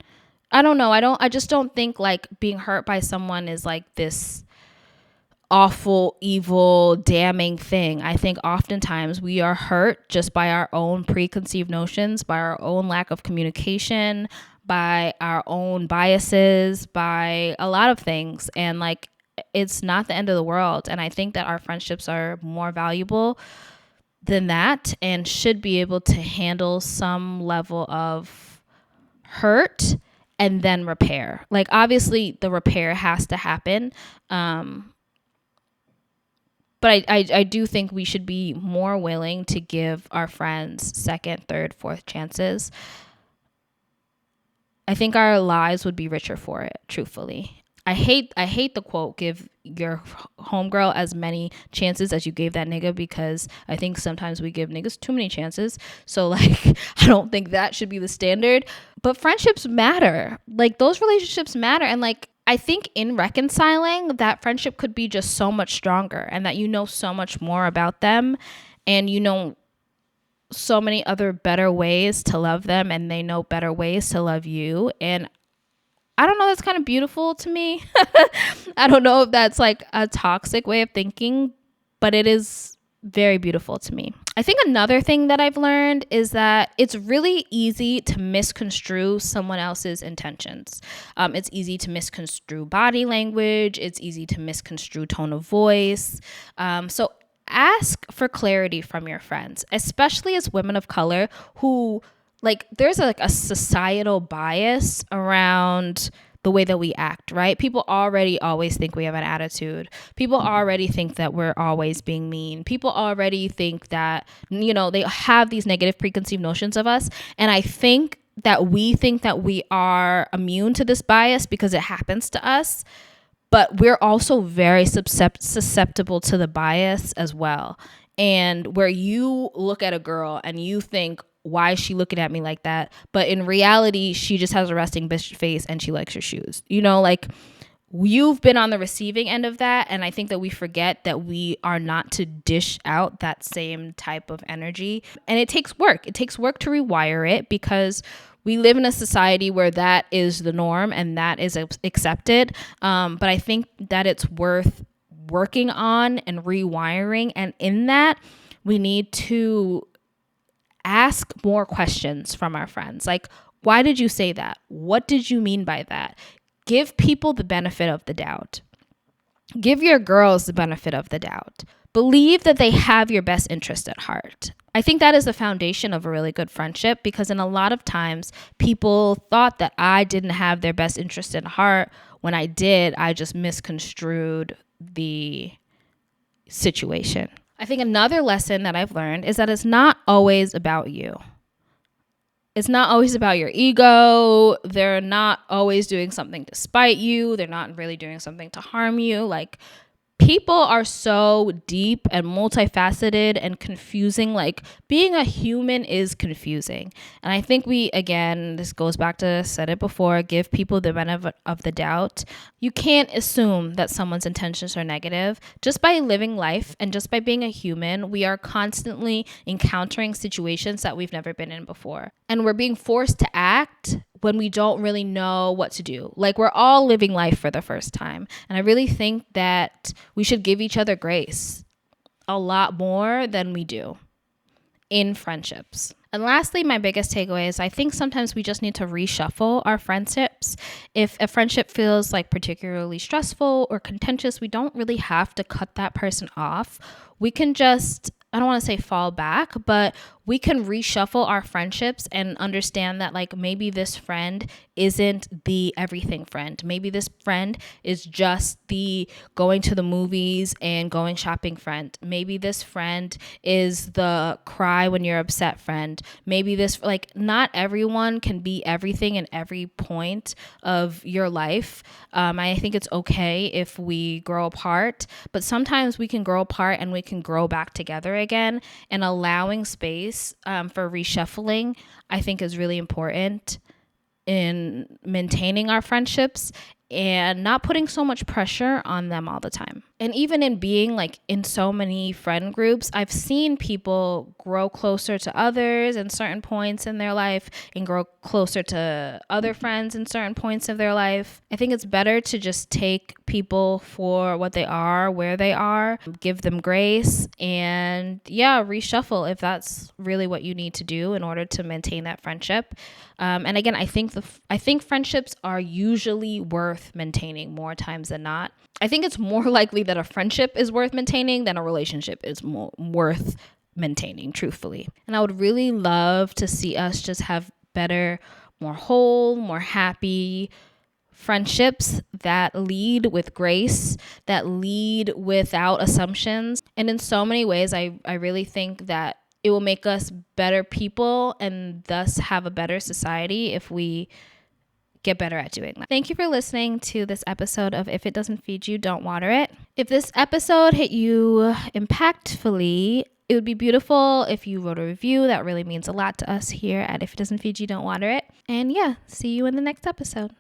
I don't know. I just don't think like being hurt by someone is like this awful, evil, damning thing. I think oftentimes we are hurt just by our own preconceived notions, by our own lack of communication, by our own biases, by a lot of things. And like, it's not the end of the world. And I think that our friendships are more valuable than that and should be able to handle some level of hurt and then repair. Like, obviously the repair has to happen. But I do think we should be more willing to give our friends second, third, fourth chances. I think our lives would be richer for it, truthfully. I hate the quote, give your homegirl as many chances as you gave that nigga, because I think sometimes we give niggas too many chances. So like, I don't think that should be the standard. But friendships matter. Like, those relationships matter. And like, I think in reconciling, that friendship could be just so much stronger, and that you know so much more about them, and you know so many other better ways to love them, and they know better ways to love you. And I don't know, that's kind of beautiful to me. I don't know if that's like a toxic way of thinking, but it is very beautiful to me. I think another thing that I've learned is that it's really easy to misconstrue someone else's intentions. It's easy to misconstrue body language. It's easy to misconstrue tone of voice. So ask for clarity from your friends, especially as women of color who, like, there's like a societal bias around the way that we act, right? People already always think we have an attitude. People already think that we're always being mean. People already think that, they have these negative preconceived notions of us. And I think that we are immune to this bias because it happens to us. But we're also very susceptible to the bias as well. And where you look at a girl and you think, why is she looking at me like that? But in reality, she just has a resting bitch face and she likes your shoes. Like, you've been on the receiving end of that. And I think that we forget that we are not to dish out that same type of energy. And it takes work. It takes work to rewire it, because we live in a society where that is the norm and that is accepted. But I think that it's worth working on and rewiring. And in that, we need to ask more questions from our friends. Like, why did you say that? What did you mean by that? Give people the benefit of the doubt. Give your girls the benefit of the doubt. Believe that they have your best interest at heart. I think that is the foundation of a really good friendship, because in a lot of times people thought that I didn't have their best interest at heart. When I did, I just misconstrued the situation. I think another lesson that I've learned is that it's not always about you. It's not always about your ego. They're not always doing something to spite you. They're not really doing something to harm you. Like, people are so deep and multifaceted and confusing. Like, being a human is confusing. And I think this goes back to, said it before, give people the benefit of the doubt. You can't assume that someone's intentions are negative. Just by living life and just by being a human, we are constantly encountering situations that we've never been in before. And we're being forced to act when we don't really know what to do. Like, we're all living life for the first time. And I really think that we should give each other grace a lot more than we do in friendships. And lastly, my biggest takeaway is I think sometimes we just need to reshuffle our friendships. If a friendship feels like particularly stressful or contentious, we don't really have to cut that person off. We can just, I don't want to say fall back, but we can reshuffle our friendships and understand that like maybe this friend isn't the everything friend. Maybe this friend is just the going to the movies and going shopping friend. Maybe this friend is the cry when you're upset friend. Maybe this, like, not everyone can be everything in every point of your life. I think it's okay if we grow apart, but sometimes we can grow apart and we can grow back together again, and allowing space for reshuffling, I think, is really important in maintaining our friendships and not putting so much pressure on them all the time. And even in being like in so many friend groups, I've seen people grow closer to others in certain points in their life and grow closer to other friends in certain points of their life. I think it's better to just take people for what they are, where they are, give them grace, and reshuffle if that's really what you need to do in order to maintain that friendship. And again, I think friendships are usually worth maintaining more times than not. I think it's more likely that a friendship is worth maintaining than a relationship is worth maintaining, truthfully. And I would really love to see us just have better, more whole, more happy friendships that lead with grace, that lead without assumptions. And in so many ways, I really think that it will make us better people and thus have a better society if we get better at doing that. Thank you for listening to this episode of If It Doesn't Feed You, Don't Water It. If this episode hit you impactfully, it would be beautiful if you wrote a review. That really means a lot to us here at If It Doesn't Feed You, Don't Water It. And see you in the next episode.